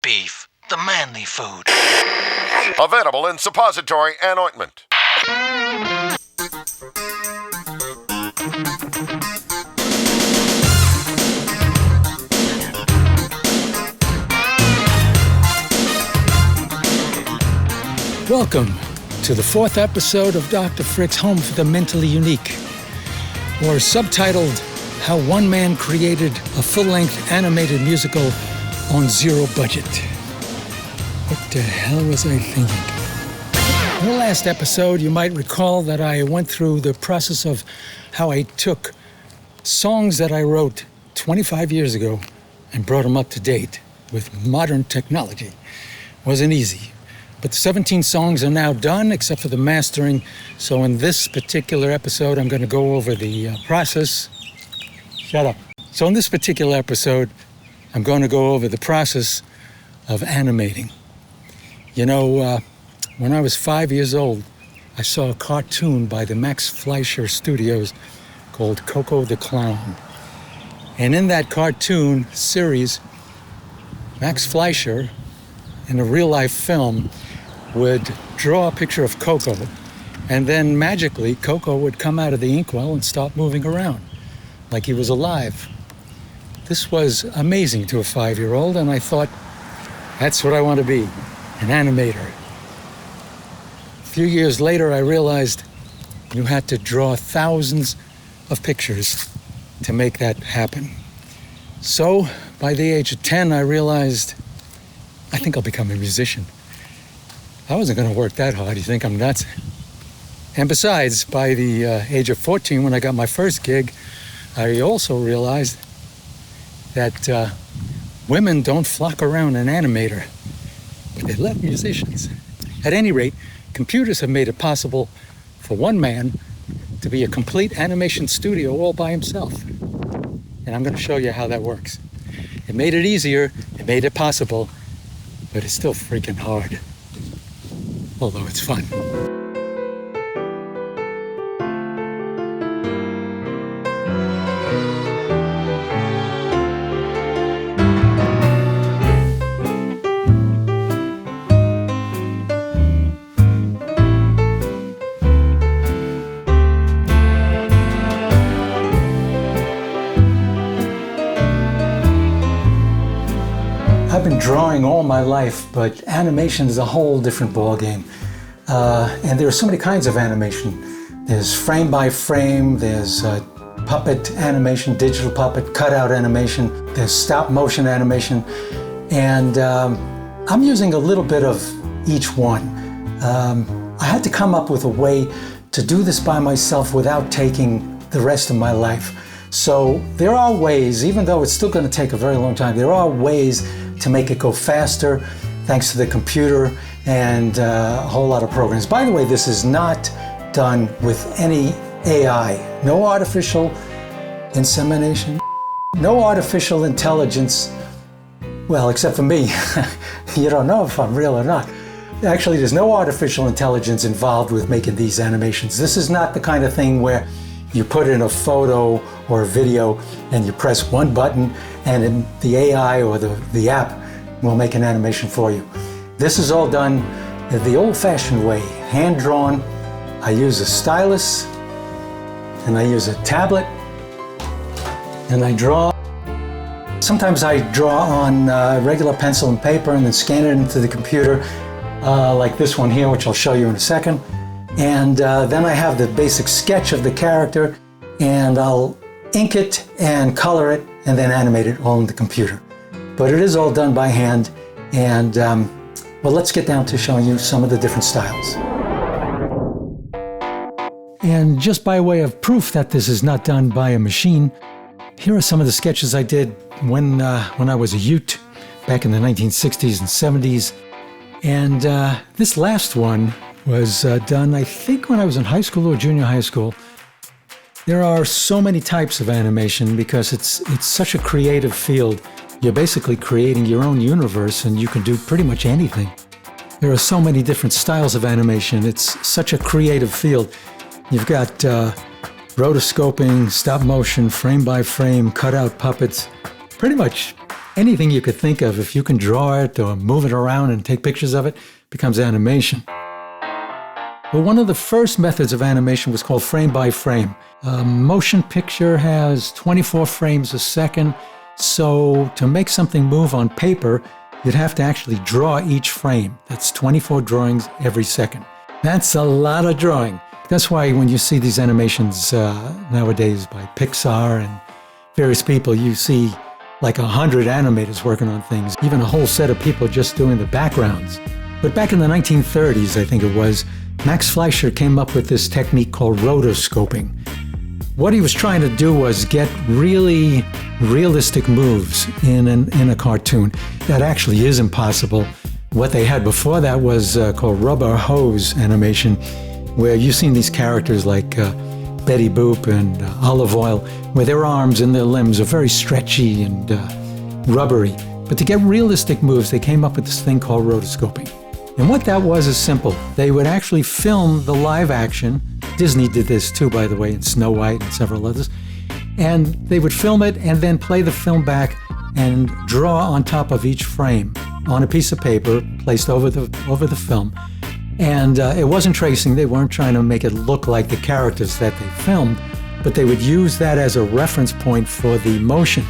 beef, the manly food. Available in suppository and ointment. Welcome to the fourth episode of Dr. Frick's Home for the Mentally Unique, or subtitled, How One Man Created a Full-Length Animated Musical on Zero Budget. What the hell was I thinking? In the last episode, you might recall that I went through the process of how I took songs that I wrote 25 years ago and brought them up to date with modern technology. It wasn't easy. But the 17 songs are now done, except for the mastering. So in this particular episode, I'm going to go over the process. Shut up. So in this particular episode, I'm going to go over the process of animating. You know, when I was 5 years old, I saw a cartoon by the Max Fleischer Studios called Coco the Clown. And in that cartoon series, Max Fleischer, in a real-life film, would draw a picture of Coco, and then magically Coco would come out of the inkwell and start moving around like he was alive. This was amazing to a 5-year-old, and I thought, that's what I want to be, an animator. A few years later, I realized you had to draw thousands of pictures to make that happen. So, by the age of 10, I realized I think I'll become a musician. I wasn't going to work that hard. You think I'm nuts? And besides, by the age of 14, when I got my first gig, I also realized that women don't flock around an animator, but they love musicians. At any rate, computers have made it possible for one man to be a complete animation studio all by himself. And I'm going to show you how that works. It made it easier, it made it possible, but it's still freaking hard. Although it's fun. I've been drawing all my life, but animation is a whole different ballgame. And there are so many kinds of animation. There's frame by frame, there's puppet animation, digital puppet, cutout animation, there's stop motion animation, and I'm using a little bit of each one. I had to come up with a way to do this by myself without taking the rest of my life. So there are ways, even though it's still going to take a very long time, there are ways to make it go faster, thanks to the computer and a whole lot of programs. By the way, this is not done with any AI. No artificial insemination, no artificial intelligence. Well, except for me. You don't know if I'm real or not. Actually, there's no artificial intelligence involved with making these animations. This is not the kind of thing where you put in a photo or a video and you press one button and the AI or the app will make an animation for you. This is all done the old-fashioned way, hand-drawn. I use a stylus and I use a tablet and I draw. Sometimes I draw on regular pencil and paper and then scan it into the computer, like this one here, which I'll show you in a second. And then I have the basic sketch of the character, and I'll ink it and color it and then animate it all in the computer. But it is all done by hand, and well, let's get down to showing you some of the different styles. And just by way of proof that this is not done by a machine, here are some of the sketches I did when I was a youth, back in the 1960s and 70s. And this last one was done, I think, when I was in high school or junior high school. There are so many types of animation because it's such a creative field. You're basically creating your own universe and you can do pretty much anything. There are so many different styles of animation. It's such a creative field. You've got rotoscoping, stop motion, frame by frame, cutout puppets, pretty much anything you could think of, if you can draw it or move it around and take pictures of it, becomes animation. But one of the first methods of animation was called frame by frame. A motion picture has 24 frames a second, so to make something move on paper, you'd have to actually draw each frame. That's 24 drawings every second. That's a lot of drawing. That's why when you see these animations nowadays by Pixar and various people, you see like 100 animators working on things, even a whole set of people just doing the backgrounds. But back in the 1930s, I think it was, Max Fleischer came up with this technique called rotoscoping. What he was trying to do was get really realistic moves in a cartoon. That actually is impossible. What they had before that was called rubber hose animation, where you've seen these characters like Betty Boop and Olive Oil, where their arms and their limbs are very stretchy and rubbery. But to get realistic moves, they came up with this thing called rotoscoping. And what that was is simple. They would actually film the live action. Disney did this too, by the way, in Snow White and several others. And they would film it and then play the film back and draw on top of each frame on a piece of paper placed over the film. And it wasn't tracing. They weren't trying to make it look like the characters that they filmed, but they would use that as a reference point for the motion.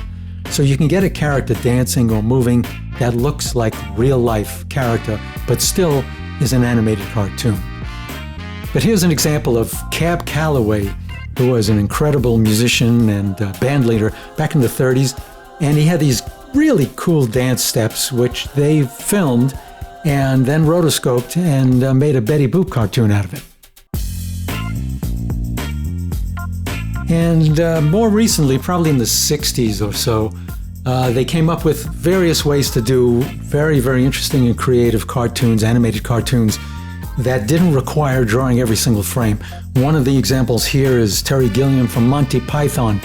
So you can get a character dancing or moving that looks like real life character, but still is an animated cartoon. But here's an example of Cab Calloway, who was an incredible musician and band leader back in the 30s. And he had these really cool dance steps, which they filmed and then rotoscoped and made a Betty Boop cartoon out of it. And more recently, probably in the 60s or so, they came up with various ways to do very, very interesting and creative cartoons, animated cartoons, that didn't require drawing every single frame. One of the examples here is Terry Gilliam from Monty Python,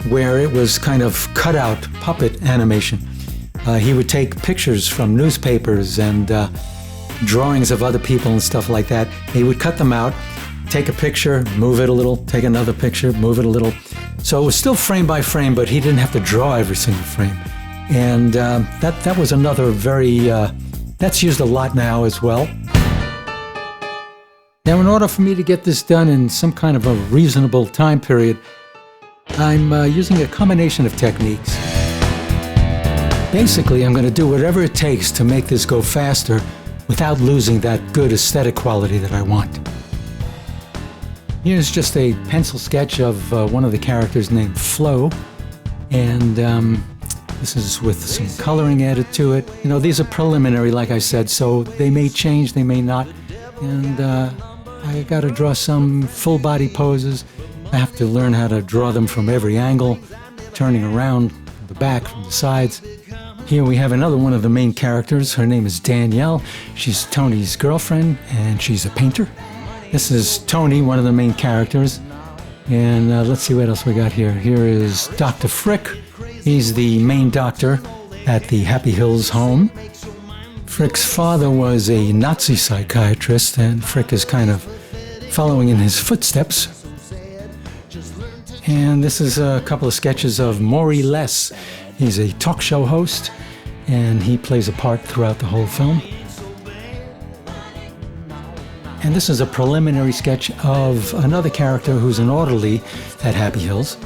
where it was kind of cutout puppet animation. He would take pictures from newspapers and drawings of other people and stuff like that. He would cut them out, take a picture, move it a little, take another picture, move it a little. So it was still frame by frame, but he didn't have to draw every single frame. And that was another very, that's used a lot now as well. Now, in order for me to get this done in some kind of a reasonable time period, I'm using a combination of techniques. Basically, I'm going to do whatever it takes to make this go faster without losing that good aesthetic quality that I want. Here's just a pencil sketch of one of the characters named Flo, and this is with some coloring added to it. You know, these are preliminary, like I said, so they may change, they may not, and I got to draw some full body poses. I have to learn how to draw them from every angle, turning around from the back, from the sides. Here we have another one of the main characters. Her name is Danielle. She's Tony's girlfriend, and she's a painter. This is Tony, one of the main characters. And let's see what else we got here. Here is Dr. Frick. He's the main doctor at the Happy Hills home. Frick's father was a Nazi psychiatrist, and Frick is kind of following in his footsteps. And this is a couple of sketches of Maury Less. He's a talk show host, and he plays a part throughout the whole film. And this is a preliminary sketch of another character who's an orderly at Happy Hills.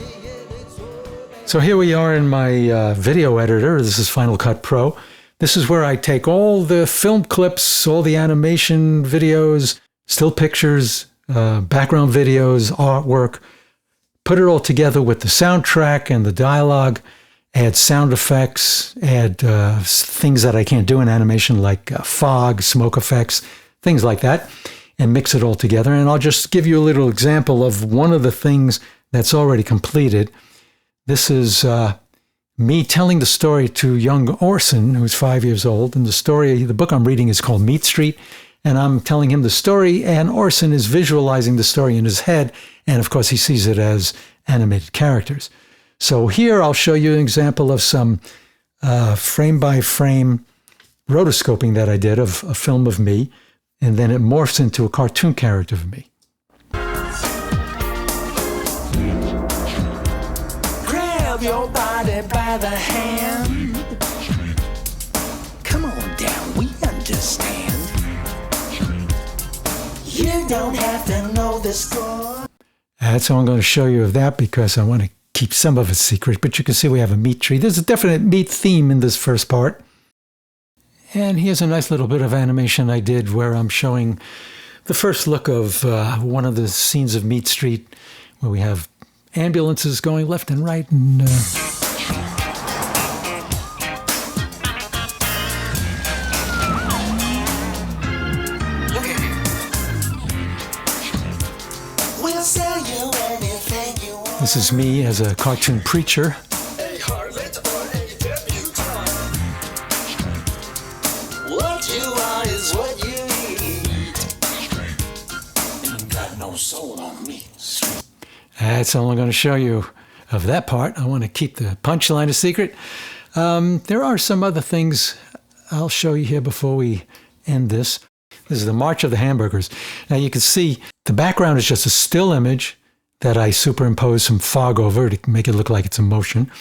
So here we are in my video editor. This is Final Cut Pro. This is where I take all the film clips, all the animation videos, still pictures, background videos, artwork, put it all together with the soundtrack and the dialogue, add sound effects, add things that I can't do in animation like fog, smoke effects, things like that, and mix it all together. And I'll just give you a little example of one of the things that's already completed. This is me telling the story to young Orson, who's 5 years old. And the book I'm reading is called Meat Street. And I'm telling him the story, and Orson is visualizing the story in his head. And of course, he sees it as animated characters. So here I'll show you an example of some frame-by-frame rotoscoping that I did of a film of me, and then it morphs into a cartoon character of me. Grab your body by the hand, understand. You don't have to know the score. That's all I'm going to show you of that because I want to keep some of it secret. But you can see we have a meat tree. There's a definite meat theme in this first part. And here's a nice little bit of animation I did where I'm showing the first look of one of the scenes of Meat Street where we have ambulances going left and right. And We'll sell you anything you want. this is me as a cartoon preacher. A harlot or a debutante. What you are is what you eat. Ain't got no soul on me. That's all I'm going to show you of that part. I want to keep the punchline a secret. There are some other things I'll show you here before we end this. This is the March of the Hamburgers. Now you can see the background is just a still image that I superimposed some fog over to make it look like it's in motion.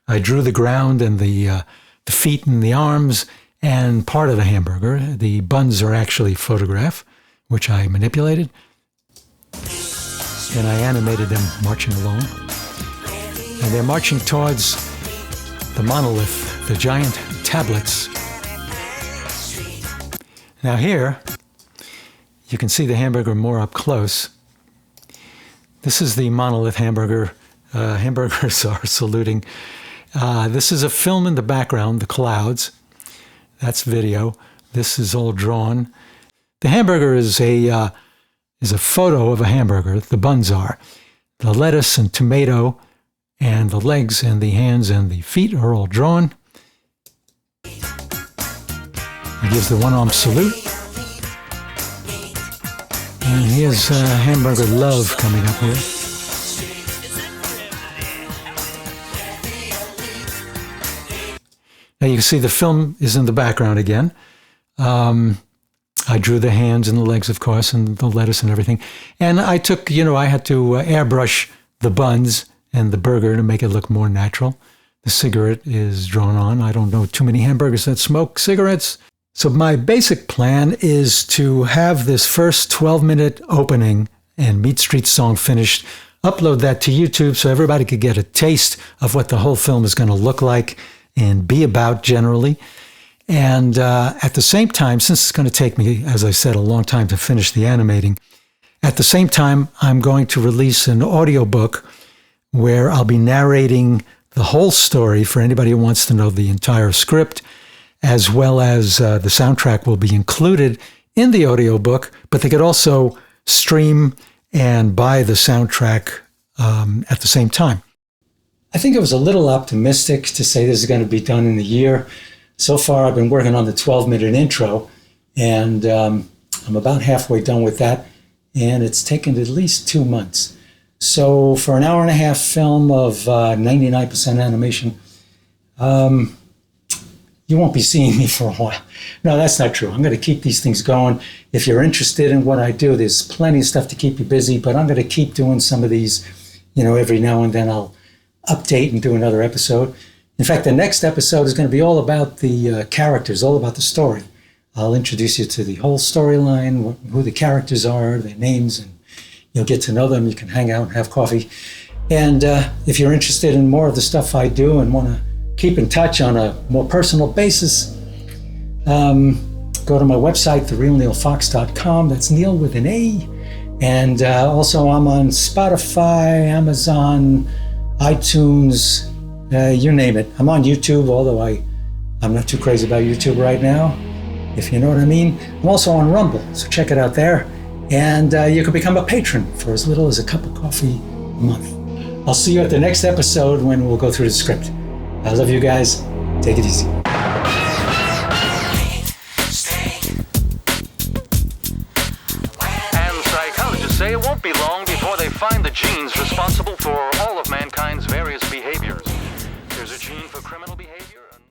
I drew the ground and the feet and the arms and part of the hamburger. The buns are actually photographed, which I manipulated. And I animated them marching along. And they're marching towards the monolith, the giant tablets. Now here, you can see the hamburger more up close. This is the monolith hamburger. Hamburgers are saluting. This is a film in the background, the clouds. That's video. This is all drawn. The hamburger is a photo of a hamburger. The buns are. The lettuce and tomato and the legs and the hands and the feet are all drawn. He gives the one-arm salute. And here's hamburger love coming up here. Now you can see the film is in the background again. I drew the hands and the legs, of course, and the lettuce and everything. And I took, I had to airbrush the buns and the burger to make it look more natural. The cigarette is drawn on. I don't know too many hamburgers that smoke cigarettes. So my basic plan is to have this first 12-minute opening and Meat Street song finished, upload that to YouTube so everybody could get a taste of what the whole film is going to look like and be about generally. And at the same time, since it's going to take me, as I said, a long time to finish the animating, at the same time, I'm going to release an audiobook where I'll be narrating the whole story for anybody who wants to know the entire script, as well as the soundtrack will be included in the audiobook, but they could also stream and buy the soundtrack at the same time. I think it was a little optimistic to say this is going to be done in a year. So far, I've been working on the 12-minute intro, and I'm about halfway done with that, and it's taken at least 2 months. So for an hour and a half film of 99% animation, you won't be seeing me for a while. No, that's not true. I'm going to keep these things going. If you're interested in what I do, there's plenty of stuff to keep you busy, but I'm going to keep doing some of these, every now and then I'll update and do another episode. In fact, the next episode is going to be all about the characters, all about the story. I'll introduce you to the whole storyline, who the characters are, their names, and you'll get to know them. You can hang out and have coffee. And if you're interested in more of the stuff I do and want to keep in touch on a more personal basis, go to my website, therealnealfox.com. That's Neal with an A. And also I'm on Spotify, Amazon, iTunes, you name it. I'm on YouTube, although I'm not too crazy about YouTube right now, if you know what I mean. I'm also on Rumble, so check it out there. And you can become a patron for as little as a cup of coffee a month. I'll see you at the next episode when we'll go through the script. I love you guys. Take it easy. And psychologists say it won't be long before they find the genes responsible for all of mankind.